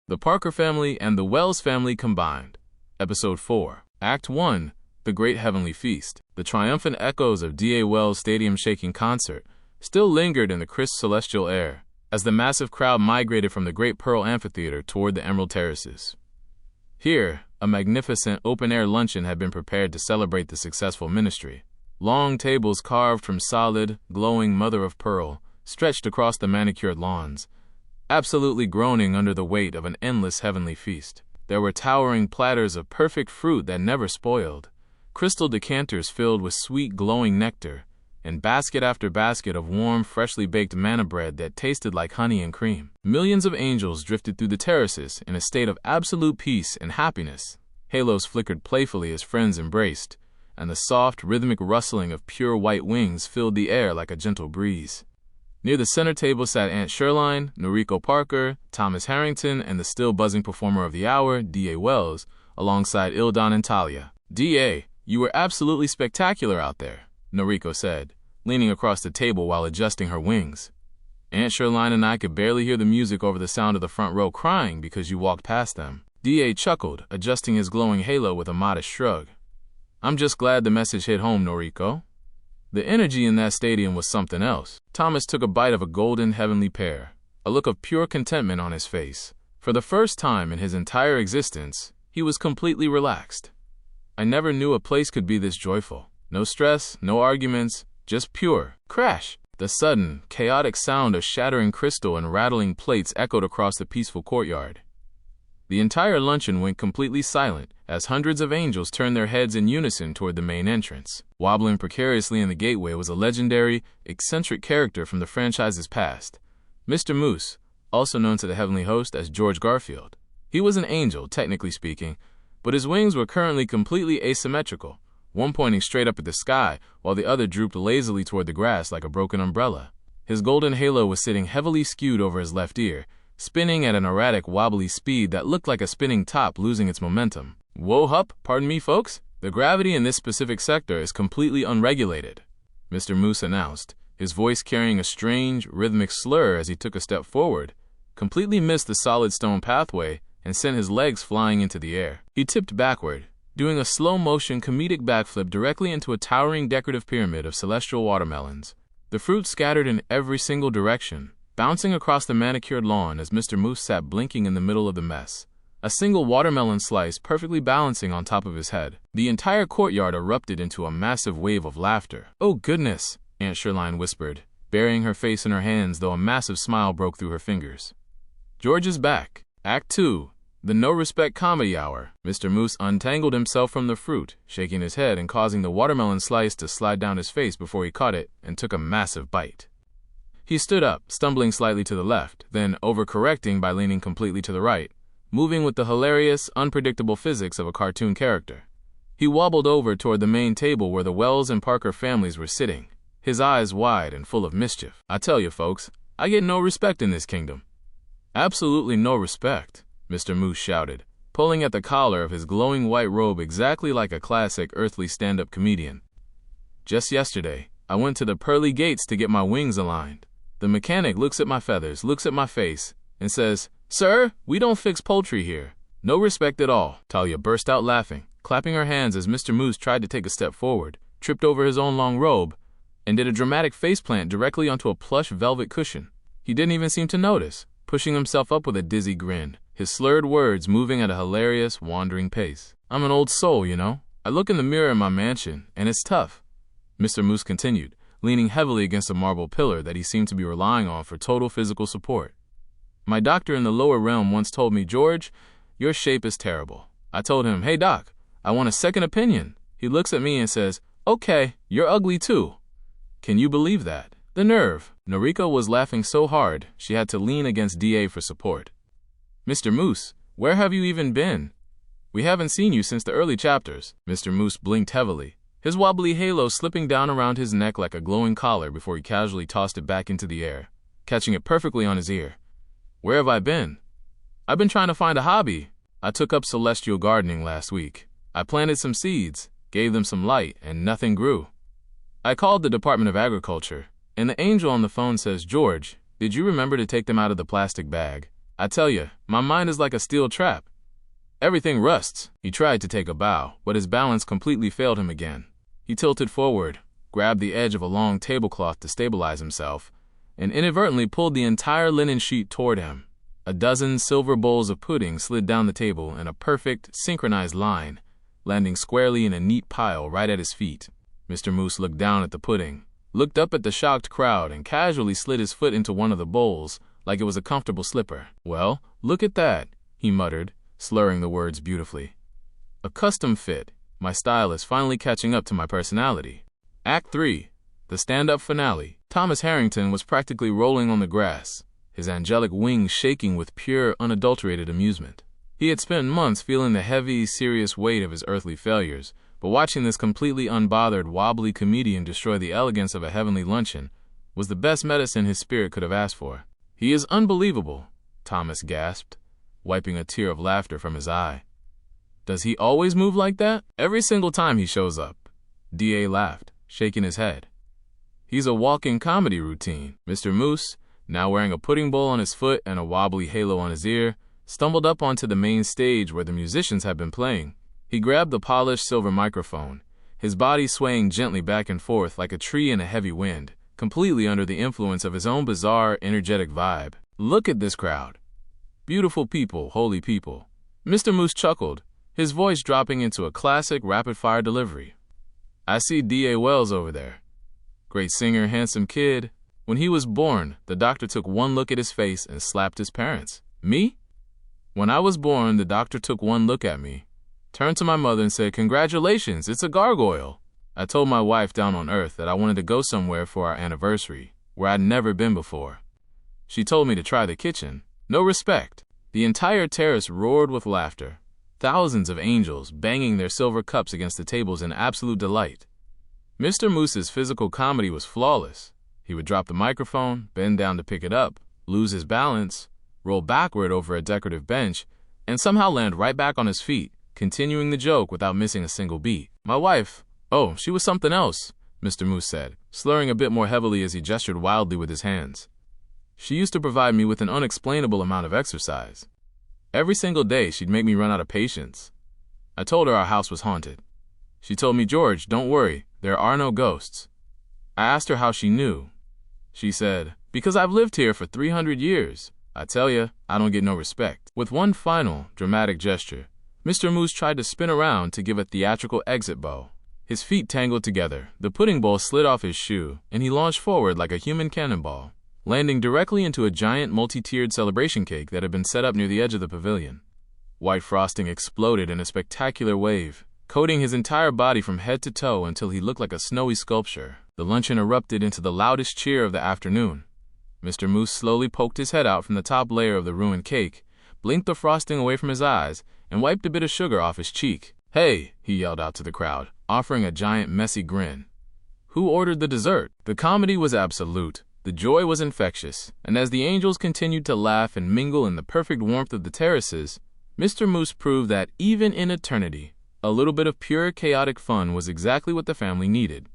The Parker Family and the Wells Family Combined. Episode 4. Act 1. The Great Heavenly Feast. The triumphant echoes of D.A. Wells' stadium-shaking concert still lingered in the crisp celestial air as the massive crowd migrated from the Great Pearl Amphitheater toward the Emerald Terraces. Here, a magnificent open-air luncheon had been prepared to celebrate the successful ministry. Long tables carved from solid, glowing mother-of-pearl stretched across the manicured lawns, absolutely groaning under the weight of an endless heavenly feast. There were towering platters of perfect fruit that never spoiled, crystal decanters filled with sweet glowing nectar, and basket after basket of warm, freshly baked manna bread that tasted like honey and cream. Millions of angels drifted through the terraces in a state of absolute peace and happiness. Halos flickered playfully as friends embraced, and the soft, rhythmic rustling of pure white wings filled the air like a gentle breeze. Near the center table sat Aunt Shirline, Noriko Parker, Thomas Harrington, and the still buzzing performer of the hour, D.A. Wells, alongside Eldon and Talia. "D.A., you were absolutely spectacular out there," Noriko said, leaning across the table while adjusting her wings. "Aunt Shirline and I could barely hear the music over the sound of the front row crying because you walked past them." D.A. chuckled, adjusting his glowing halo with a modest shrug. "I'm just glad the message hit home, Noriko. The energy in that stadium was something else." Thomas took a bite of a golden heavenly pear, a look of pure contentment on his face. For the first time in his entire existence, he was completely relaxed. "I never knew a place could be this joyful. No stress, no arguments, just pure crash." The sudden, chaotic sound of shattering crystal and rattling plates echoed across the peaceful courtyard. The entire luncheon went completely silent as hundreds of angels turned their heads in unison toward the main entrance. Wobbling precariously in the gateway was a legendary, eccentric character from the franchise's past, Mr. Moose, also known to the heavenly host as George Garfield. He was an angel, technically speaking, but his wings were currently completely asymmetrical, one pointing straight up at the sky while the other drooped lazily toward the grass like a broken umbrella. His golden halo was sitting heavily skewed over his left ear, spinning at an erratic, wobbly speed that looked like a spinning top losing its momentum. "Whoa hup, pardon me folks, the gravity in this specific sector is completely unregulated," Mr. Moose announced, his voice carrying a strange, rhythmic slur as he took a step forward, completely missed the solid stone pathway, and sent his legs flying into the air. He tipped backward, doing a slow-motion comedic backflip directly into a towering decorative pyramid of celestial watermelons. The fruit scattered in every single direction, bouncing across the manicured lawn as Mr. Moose sat blinking in the middle of the mess, a single watermelon slice perfectly balancing on top of his head. The entire courtyard erupted into a massive wave of laughter. "Oh goodness," Aunt Shirline whispered, burying her face in her hands though a massive smile broke through her fingers. "George is back. Act 2. The no-respect comedy hour." Mr. Moose untangled himself from the fruit, shaking his head and causing the watermelon slice to slide down his face before he caught it and took a massive bite. He stood up, stumbling slightly to the left, then overcorrecting by leaning completely to the right, moving with the hilarious, unpredictable physics of a cartoon character. He wobbled over toward the main table where the Wells and Parker families were sitting, his eyes wide and full of mischief. "I tell you folks, I get no respect in this kingdom." "Absolutely no respect," Mr. Moose shouted, pulling at the collar of his glowing white robe exactly like a classic earthly stand-up comedian. "Just yesterday, I went to the pearly gates to get my wings aligned. The mechanic looks at my feathers, looks at my face, and says, 'Sir, we don't fix poultry here. No respect at all.'" Talia burst out laughing, clapping her hands as Mr. Moose tried to take a step forward, tripped over his own long robe, and did a dramatic faceplant directly onto a plush velvet cushion. He didn't even seem to notice, pushing himself up with a dizzy grin, his slurred words moving at a hilarious, wandering pace. "I'm an old soul, you know. I look in the mirror in my mansion, and it's tough," Mr. Moose continued, leaning heavily against a marble pillar that he seemed to be relying on for total physical support. "My doctor in the lower realm once told me, 'George, your shape is terrible.' I told him, 'Hey doc, I want a second opinion.' He looks at me and says, 'Okay, you're ugly too.' Can you believe that? The nerve." Noriko was laughing so hard she had to lean against D.A. for support. "Mr. Moose, where have you even been? We haven't seen you since the early chapters." Mr. Moose blinked heavily, his wobbly halo slipping down around his neck like a glowing collar before he casually tossed it back into the air, catching it perfectly on his ear. "Where have I been? I've been trying to find a hobby. I took up celestial gardening last week. I planted some seeds, gave them some light, and nothing grew. I called the Department of Agriculture, and the angel on the phone says, 'George, did you remember to take them out of the plastic bag? I tell you, my mind is like a steel trap. Everything rusts. He tried to take a bow, but his balance completely failed him again. He tilted forward, grabbed the edge of a long tablecloth to stabilize himself, and inadvertently pulled the entire linen sheet toward him. A dozen silver bowls of pudding slid down the table in a perfect, synchronized line, landing squarely in a neat pile right at his feet. Mr. Moose looked down at the pudding, looked up at the shocked crowd, and casually slid his foot into one of the bowls like it was a comfortable slipper. "Well, look at that," he muttered, slurring the words beautifully. "A custom fit. My style is finally catching up to my personality." Act 3, the stand-up finale. Thomas Harrington was practically rolling on the grass, his angelic wings shaking with pure, unadulterated amusement. He had spent months feeling the heavy, serious weight of his earthly failures, but watching this completely unbothered, wobbly comedian destroy the elegance of a heavenly luncheon was the best medicine his spirit could have asked for. "He is unbelievable," Thomas gasped, wiping a tear of laughter from his eye. "Does he always move like that?" "Every single time he shows up," D.A. laughed, shaking his head. "He's a walking comedy routine." Mr. Moose, now wearing a pudding bowl on his foot and a wobbly halo on his ear, stumbled up onto the main stage where the musicians had been playing. He grabbed the polished silver microphone, his body swaying gently back and forth like a tree in a heavy wind, completely under the influence of his own bizarre, energetic vibe. "Look at this crowd. Beautiful people, holy people." Mr. Moose chuckled, his voice dropping into a classic rapid-fire delivery. "I see D.A. Wells over there. Great singer, handsome kid. When he was born, the doctor took one look at his face and slapped his parents. Me? When I was born, the doctor took one look at me, turned to my mother and said, 'Congratulations, it's a gargoyle.' I told my wife down on Earth that I wanted to go somewhere for our anniversary, where I'd never been before. She told me to try the kitchen. No respect." The entire terrace roared with laughter, thousands of angels banging their silver cups against the tables in absolute delight. Mr. Moose's physical comedy was flawless. He would drop the microphone, bend down to pick it up, lose his balance, roll backward over a decorative bench, and somehow land right back on his feet, continuing the joke without missing a single beat. "My wife, oh, she was something else," Mr. Moose said, slurring a bit more heavily as he gestured wildly with his hands. "She used to provide me with an unexplainable amount of exercise. Every single day she'd make me run out of patience. I told her our house was haunted. She told me, 'George, don't worry, there are no ghosts.' I asked her how she knew. She said, 'Because I've lived here for 300 years. I tell you, I don't get no respect." With one final, dramatic gesture, Mr. Moose tried to spin around to give a theatrical exit bow. His feet tangled together, the pudding bowl slid off his shoe, and he launched forward like a human cannonball, landing directly into a giant multi-tiered celebration cake that had been set up near the edge of the pavilion. White frosting exploded in a spectacular wave, coating his entire body from head to toe until he looked like a snowy sculpture. The luncheon erupted into the loudest cheer of the afternoon. Mr. Moose slowly poked his head out from the top layer of the ruined cake, blinked the frosting away from his eyes, and wiped a bit of sugar off his cheek. "Hey," he yelled out to the crowd, offering a giant messy grin. "Who ordered the dessert?" The comedy was absolute. The joy was infectious, and as the angels continued to laugh and mingle in the perfect warmth of the terraces, Mr. Moose proved that even in eternity, a little bit of pure chaotic fun was exactly what the family needed.